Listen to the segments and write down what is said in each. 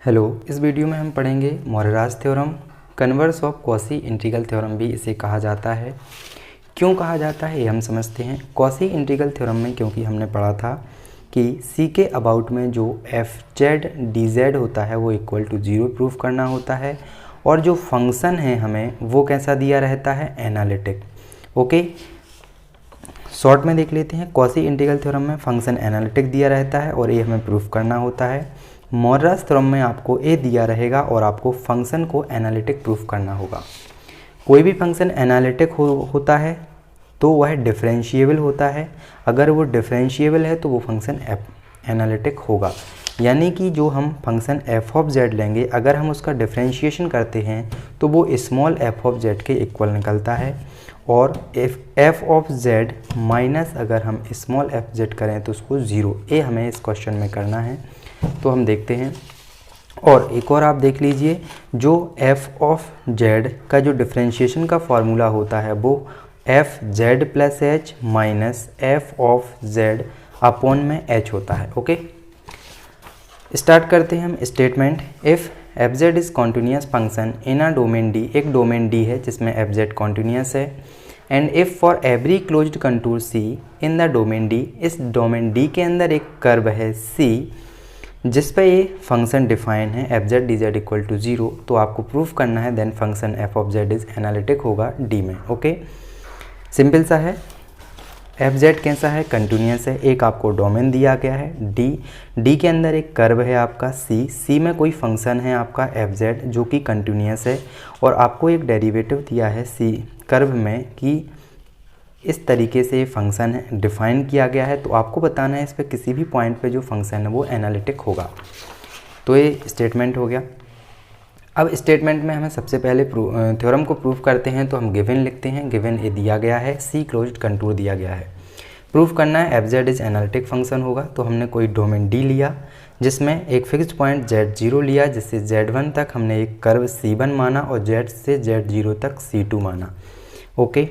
Hello, इस video में हम पढ़ेंगे Morera's theorem, converse of Cauchy integral theorem भी इसे कहा जाता है। क्यों कहा जाता है ये हम समझते हैं। कॉची इंटीग्रल थ्योरम में क्योंकि हमने पढ़ा था कि सी के अबाउट में जो एफ जेड डी जेड होता है वो इक्वल टू 0 प्रूफ करना होता है, और जो फंक्शन है हमें वो कैसा दिया रहता है, एनालिटिक। ओके, शॉर्ट में देख लेते हैं। कॉची इंटीग्रल थ्योरम में फंक्शन एनालिटिक दिया रहता है और ये हमें प्रूफ करना होता है। मोरेरास थ्योरम में आपको ए दिया रहेगा और आपको फंक्शन को एनालिटिक प्रूफ करना होगा। कोई भी फंक्शन एनालिटिक होता है तो वह डिफरेंशिएबल होता है। अगर वो डिफरेंशिएबल है तो वो फंक्शन एनालिटिक होगा। यानी कि जो हम फंक्शन एफ ऑफ जेड लेंगे, अगर हम उसका डिफरेंशिएशन करते हैं तो वो स्मॉल एफ ऑफ जेड के इक्वल निकलता है, और एफ ऑफ जेड माइनस अगर हम स्मॉल एफ जेड करें तो उसको 0। ये हमें इस क्वेश्चन में करना है, तो हम देखते हैं। और एक और आप देख लीजिए, जो एफ ऑफ जेड का जो डिफरेंशिएशन का फॉर्मूला होता है वो F Z plus H minus F of Z upon में एच होता है। ओके, स्टार्ट करते हैं हम statement. If F Z is continuous function in a domain D, एक डोमेन डी है जिसमें एफ जेड कॉन्टिन्यूस है, and if for every closed contour C in the domain D, इस डोमेन डी के अंदर एक कर्व है सी जिस पे ये फंक्शन डिफाइन है F Z D Z equal to 0, तो आपको प्रूफ करना है then function F of Z is analytic होगा डी में। ओके, सिंपल सा है। एफ जेड कैसा है, कंटिन्यूस है। एक आपको डोमेन दिया गया है डी, डी के अंदर एक कर्व है आपका सी, सी में कोई फंक्शन है आपका एफ जेड जो कि कंटिन्यूस है, और आपको एक डेरिवेटिव दिया है सी कर्व में कि इस तरीके से फंक्शन है डिफाइन किया गया है, तो आपको बताना है इस पर किसी भी पॉइंट पे जो फंक्शन है वो एनालिटिक होगा। तो ये स्टेटमेंट हो गया। अब स्टेटमेंट में हमें सबसे पहले थ्योरम को प्रूफ करते हैं, तो हम गिवन लिखते हैं। गिवन ए दिया गया है, सी क्लोज्ड कंटूर दिया गया है। प्रूफ करना है F Z is analytic function होगा, तो हमने कोई डोमेन डी लिया जिसमें एक फिक्स्ड पॉइंट Z0 लिया, जिससे Z1 तक हमने एक कर्व C1 माना और Z से Z0 तक C2 माना। ओके,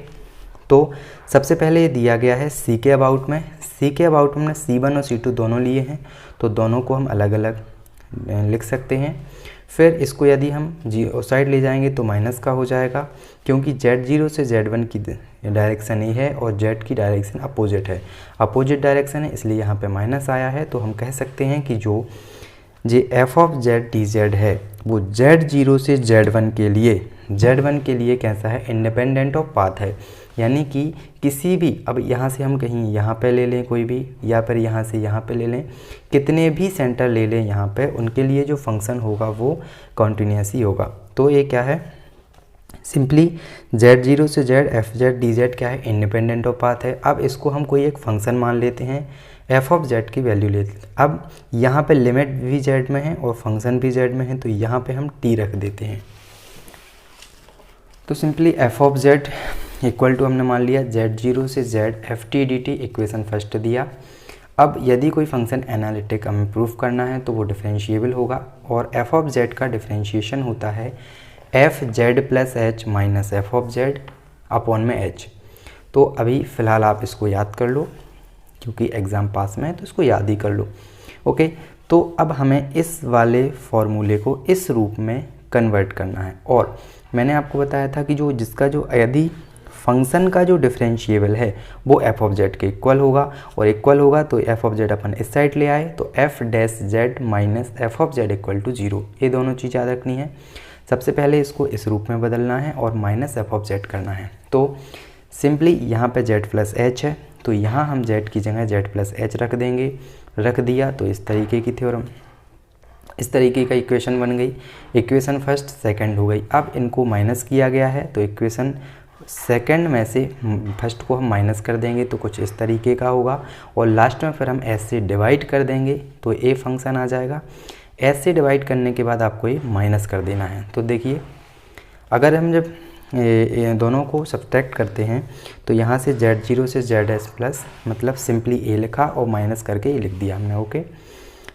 तो सबसे पहले ये दिया गया है सी के अबाउट में। सी के अबाउट में हमने C1 और C2 दोनों लिए हैं, तो दोनों को हम अलग अलग लिख सकते हैं। फिर इसको यदि हम साइड ले जाएंगे तो माइनस का हो जाएगा, क्योंकि Z0 से Z1 की डायरेक्शन ही है और Z की डायरेक्शन अपोजिट है, अपोजिट डायरेक्शन है, इसलिए यहाँ पे माइनस आया है। तो हम कह सकते हैं कि जो F of Z D Z है वो Z0 से Z1 के लिए कैसा है, इंडिपेंडेंट ऑफ पाथ है। यानी कि किसी भी, अब यहाँ से हम कहीं यहाँ पे ले लें कोई भी, या फिर यहाँ से यहाँ पे ले लें, कितने भी सेंटर ले लें यहाँ पे, उनके लिए जो फंक्शन होगा वो कॉन्टिन्यूस ही होगा। तो ये क्या है, सिंपली Z0 से Z F Z D Z क्या है, इंडिपेंडेंट ऑफ पाथ है। अब इसको हम कोई एक फंक्शन मान लेते हैं, एफ ऑफ जेड की वैल्यू लेते हैं। अब यहाँ पे लिमिट भी जेड में है और फंक्शन भी जेड में है, तो यहाँ पे हम टी रख देते हैं। तो simply F of Z equal to हमने मान लिया Z0 से Z F T D T, equation first दिया। अब यदि कोई फंक्शन एनालिटिक हमें प्रूफ करना है तो वो डिफरेंशिएबल होगा, और एफ ऑफ जेड का डिफरेंशिएशन होता है F Z plus H minus F of Z upon में एच। तो अभी फ़िलहाल आप इसको याद कर लो, क्योंकि एग्ज़ाम पास में है तो इसको याद ही कर लो। ओके, तो अब हमें इस वाले फॉर्मूले को इस रूप में कन्वर्ट करना है। और मैंने आपको बताया था कि यदि फंक्शन का जो डिफरेंशिएबल है वो एफ ऑफ जेड के इक्वल होगा, और इक्वल होगा तो एफ ऑफ जेड अपन इस साइड ले आए, तो F dash Z minus F of Z equal to 0। ये दोनों चीज़ याद रखनी है। सबसे पहले इसको इस रूप में बदलना है और माइनस एफ ऑफ जेड करना है। तो सिंपली यहाँ पे जेड प्लस एच है, तो यहाँ हम जेड की जगह जेड प्लस एच रख देंगे। रख दिया तो इस तरीके की थ्योरम, इस तरीके का इक्वेशन बन गई। इक्वेशन फर्स्ट सेकंड हो गई। अब इनको माइनस किया गया है, तो इक्वेशन सेकंड में से फर्स्ट को हम माइनस कर देंगे तो कुछ इस तरीके का होगा, और लास्ट में फिर हम एस से डिवाइड कर देंगे तो ए फंक्शन आ जाएगा। एस से डिवाइड करने के बाद आपको ये माइनस कर देना है। तो देखिए, अगर हम जब दोनों को सब्ट्रैक्ट करते हैं तो यहाँ से Z0 से Z एस प्लस, मतलब सिंपली ए लिखा और माइनस करके ए लिख दिया हमने। ओके,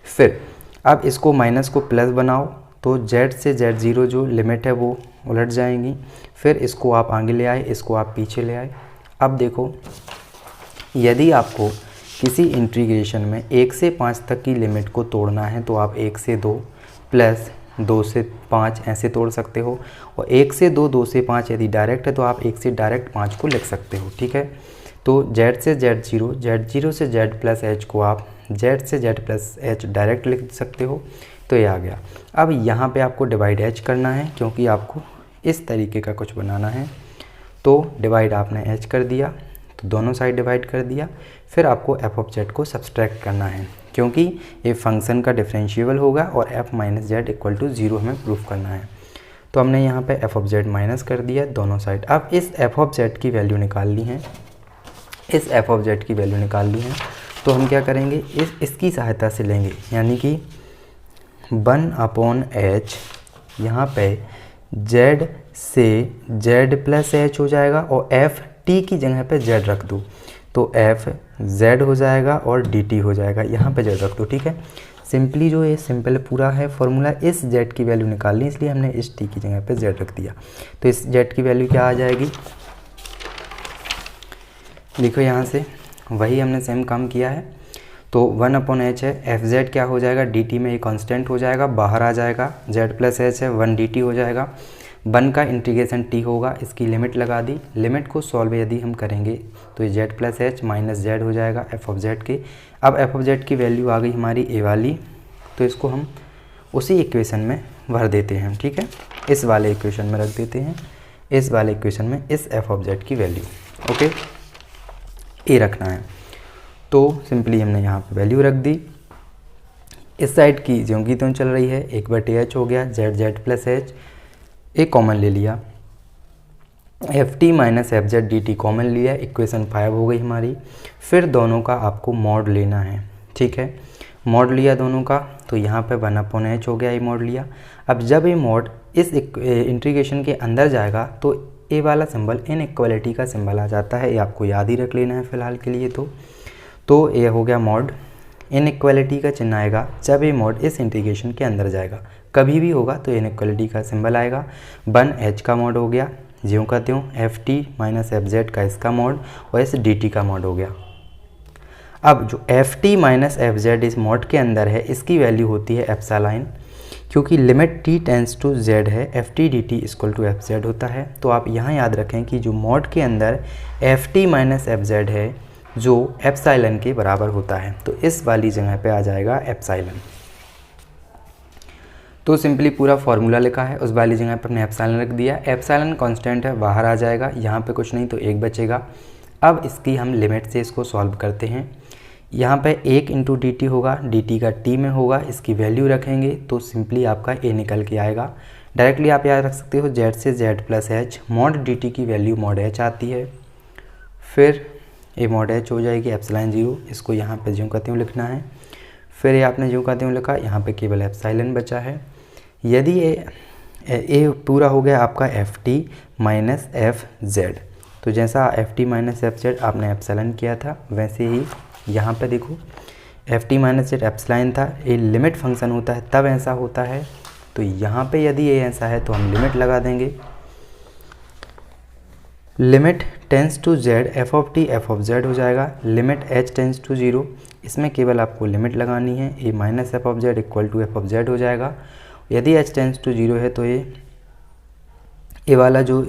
फिर अब इसको माइनस को प्लस बनाओ तो Z से Z0 जो लिमिट है वो उलट जाएंगी। फिर इसको आप आगे ले आए, इसको आप पीछे ले आए। अब देखो, यदि आपको किसी इंटीग्रेशन में 1 से 5 तक की लिमिट को तोड़ना है तो आप 1 से 2, प्लस 2 से 5 ऐसे तोड़ सकते हो, और 1 से 2, 2 से 5 यदि डायरेक्ट है तो आप 1 से डायरेक्ट 5 को लिख सकते हो। ठीक है, तो z से z0, z0 से z प्लस h को आप z से z प्लस h डायरेक्ट लिख सकते हो। तो ये आ गया। अब यहाँ पे आपको डिवाइड h करना है, क्योंकि आपको इस तरीके का कुछ बनाना है। तो डिवाइड आपने h कर दिया, तो दोनों साइड डिवाइड कर दिया। फिर आपको f ऑफ z को सब्सट्रैक्ट करना है, क्योंकि ये फंक्शन का डिफरेंशिएबल होगा और f minus Z equal to 0 हमें प्रूफ करना है। तो हमने यहाँ पे f ऑफ z माइनस कर दिया दोनों साइड। अब इस f ऑफ z की वैल्यू निकाल ली है, इस f ऑफ z की वैल्यू निकाल ली है। तो हम क्या करेंगे, इसकी सहायता से लेंगे, यानी कि 1/h यहाँ पे z से z प्लस h हो जाएगा, और f t की जगह पे z रख दूँ तो f z हो जाएगा और dt हो जाएगा, यहाँ पे z रख दो। ठीक है, सिंपली जो ये सिंपल पूरा है फॉर्मूला, इस z की वैल्यू निकालनी, इसलिए हमने इस t की जगह पे z रख दिया। तो इस z की वैल्यू क्या आ जाएगी, देखो यहाँ से वही हमने सेम काम किया है। तो 1/h है, fz क्या हो जाएगा, dt में ये कांस्टेंट हो जाएगा, बाहर आ जाएगा, z प्लस h है 1 dt हो जाएगा। 1 का इंटीग्रेशन t होगा, इसकी लिमिट लगा दी। लिमिट को सॉल्व यदि हम करेंगे तो ये z plus h minus z हो जाएगा f ऑफ z के। अब f ऑफ z की वैल्यू आ गई हमारी a वाली, तो इसको हम उसी इक्वेशन में भर देते हैं। ठीक है, इस वाले इक्वेशन में रख देते हैं, इस वाले इक्वेशन में इस f ऑफ z की वैल्यू, ओके, a रखना है। तो सिंपली हमने यहाँ पे वैल्यू रख दी। इस साइड की ज्यों की त्यों चल रही है, 1/h हो गया, z प्लस h, ए कॉमन ले लिया, ft minus F Z D T common लिया, इक्वेशन 5 हो गई हमारी। फिर दोनों का आपको मॉड लेना है। ठीक है, मॉड लिया दोनों का, तो यहाँ पे 1/h हो गया, ये मॉड लिया। अब जब ये मॉड इस इंटीग्रेशन के अंदर जाएगा तो ए वाला सिंबल इनइक्वालिटी का सिंबल आ जाता है, ये आपको याद ही रख लेना है फिलहाल के लिए। तो ये हो गया मॉड, इनइक्वालिटी का चिन्ह आएगा जब ये मॉड इस इंटीग्रेशन के अंदर जाएगा, कभी भी होगा तो इनइक्वालिटी का सिंबल आएगा। 1h का मॉड हो गया, ज्यों का त्यों F T minus F Z का इसका मॉड, और इस डी टी का मॉड हो गया। अब जो F T minus F Z इस मॉड के अंदर है, इसकी वैल्यू होती है एप्सिलॉन, क्योंकि limit t tends to z है, F T D T equal to F Z होता है। तो आप यहाँ याद रखें कि जो मॉड के अंदर F T minus F Z है जो एप्सिलॉन के बराबर होता है, तो इस वाली जगह पे आ जाएगा एप्सिलॉन। तो सिंपली पूरा फार्मूला लिखा है, उस वाली जगह पर हमने एप्सिलॉन रख दिया। एप्सिलॉन कांस्टेंट है, बाहर आ जाएगा, यहाँ पे कुछ नहीं तो 1 बचेगा। अब इसकी हम लिमिट से इसको सॉल्व करते हैं। यहाँ पे 1 इंटू डी टी होगा, डी टी का टी में होगा, इसकी वैल्यू रखेंगे तो सिंपली आपका ए निकल के आएगा। डायरेक्टली आप याद रख सकते हो जेड से Z plus H, mod D T की वैल्यू मॉड एच आती है, फिर ए मॉड एच हो जाएगी एप्सिलॉन 0, इसको यहाँ पे ज्यों का त्यों लिखना है। फिर ये आपने ज्यों का त्यों लिखा, यहाँ पे केवल एप्सिलॉन बचा है। यदि ए पूरा हो गया आपका F T minus F Z, तो जैसा F T minus F Z आपने एप्सिलॉन किया था, वैसे ही यहाँ पे देखो F T minus Z epsilon था, ये लिमिट फंक्शन होता है तब ऐसा होता है। तो यहाँ पे यदि ये ऐसा है तो हम लिमिट लगा देंगे, limit tends to Z F of T F of Z हो जाएगा, लिमिट एच टेंस टू 0, इसमें केवल आपको लिमिट लगानी है, A minus F of Z equal to F of Z हो जाएगा। यदि एच टेंस टू 0 है तो ये वाला जो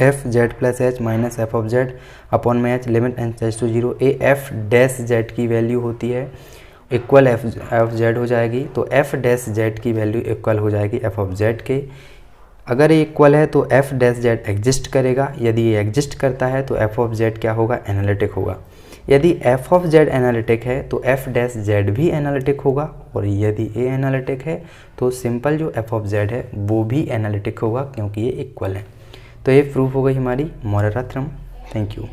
F Z plus H minus F of Z upon में H, limit H tends to 0, A F dash Z की वैल्यू होती है इक्वल एफ जेड हो जाएगी। तो एफ डैश जेड की वैल्यू इक्वल हो जाएगी एफ ऑफ जेड के। अगर ये इक्वल है तो एफ डैश जेड एग्जिस्ट करेगा, यदि ये एग्जिस्ट करता है तो एफ ऑफ जेड क्या होगा, एनालिटिक होगा। यदि एफ ऑफ जेड एनालिटिक है तो एफ डैश जेड भी एनालिटिक होगा, और यदि ए एनालिटिक है तो सिंपल जो एफ ऑफ जेड है वो भी एनालिटिक होगा, क्योंकि ये इक्वल है। तो ये प्रूफ हो गई हमारी मोरेरा थ्योरम। Thank you.